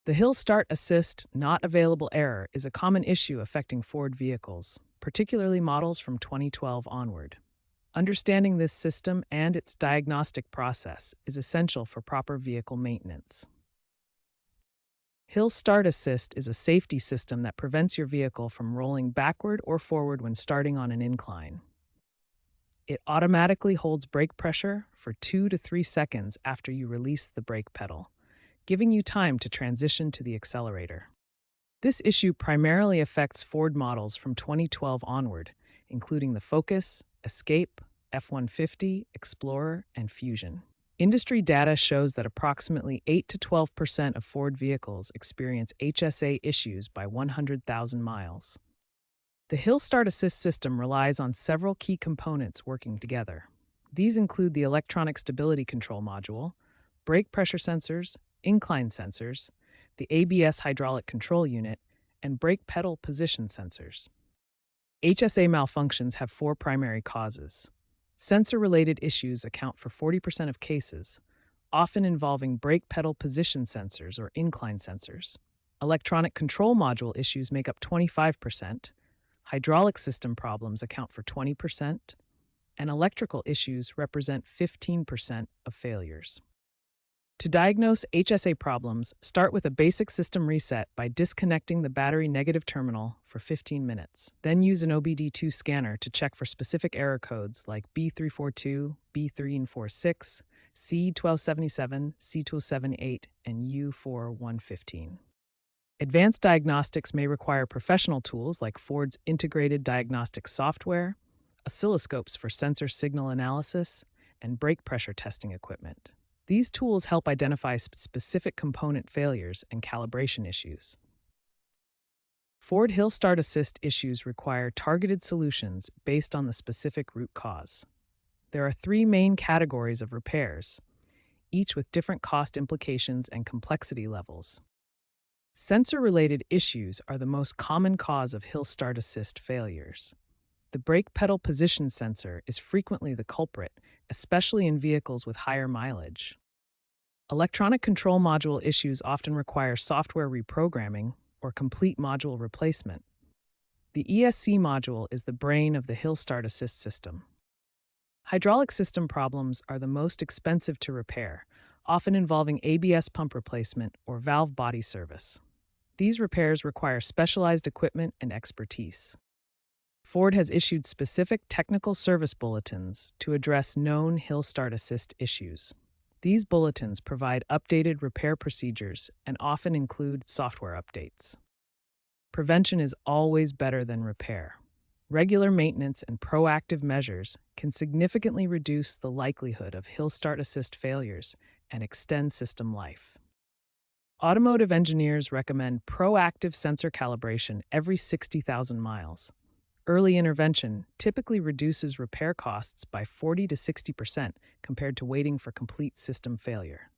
The Hill Start Assist Not Available error is a common issue affecting Ford vehicles, particularly models from 2012 onward. Understanding this system and its diagnostic process is essential for proper vehicle maintenance. Hill Start Assist is a safety system that prevents your vehicle from rolling backward or forward when starting on an incline. It automatically holds brake pressure for 2 to 3 seconds after you release the brake pedal, giving you time to transition to the accelerator. This issue primarily affects Ford models from 2012 onward, including the Focus, Escape, F-150, Explorer, and Fusion. Industry data shows that approximately 8 to 12% of Ford vehicles experience HSA issues by 100,000 miles. The Hill Start Assist system relies on several key components working together. These include the electronic stability control module, brake pressure sensors, incline sensors, the ABS hydraulic control unit, and brake pedal position sensors. HSA malfunctions have four primary causes. Sensor-related issues account for 40% of cases, often involving brake pedal position sensors or incline sensors. Electronic control module issues make up 25%, hydraulic system problems account for 20%, and electrical issues represent 15% of failures. To diagnose HSA problems, start with a basic system reset by disconnecting the battery negative terminal for 15 minutes. Then use an OBD2 scanner to check for specific error codes like B342, B346, C1277, C278, and U4115. Advanced diagnostics may require professional tools like Ford's integrated diagnostic software, oscilloscopes for sensor signal analysis, and brake pressure testing equipment. These tools help identify specific component failures and calibration issues. Ford Hill Start Assist issues require targeted solutions based on the specific root cause. There are three main categories of repairs, each with different cost implications and complexity levels. Sensor-related issues are the most common cause of Hill Start Assist failures. The brake pedal position sensor is frequently the culprit, especially in vehicles with higher mileage. Electronic control module issues often require software reprogramming or complete module replacement. The ESC module is the brain of the Hill Start Assist system. Hydraulic system problems are the most expensive to repair, often involving ABS pump replacement or valve body service. These repairs require specialized equipment and expertise. Ford has issued specific technical service bulletins to address known Hill Start Assist issues. These bulletins provide updated repair procedures and often include software updates. Prevention is always better than repair. Regular maintenance and proactive measures can significantly reduce the likelihood of Hill Start Assist failures and extend system life. Automotive engineers recommend proactive sensor calibration every 60,000 miles. Early intervention typically reduces repair costs by 40 to 60% compared to waiting for complete system failure.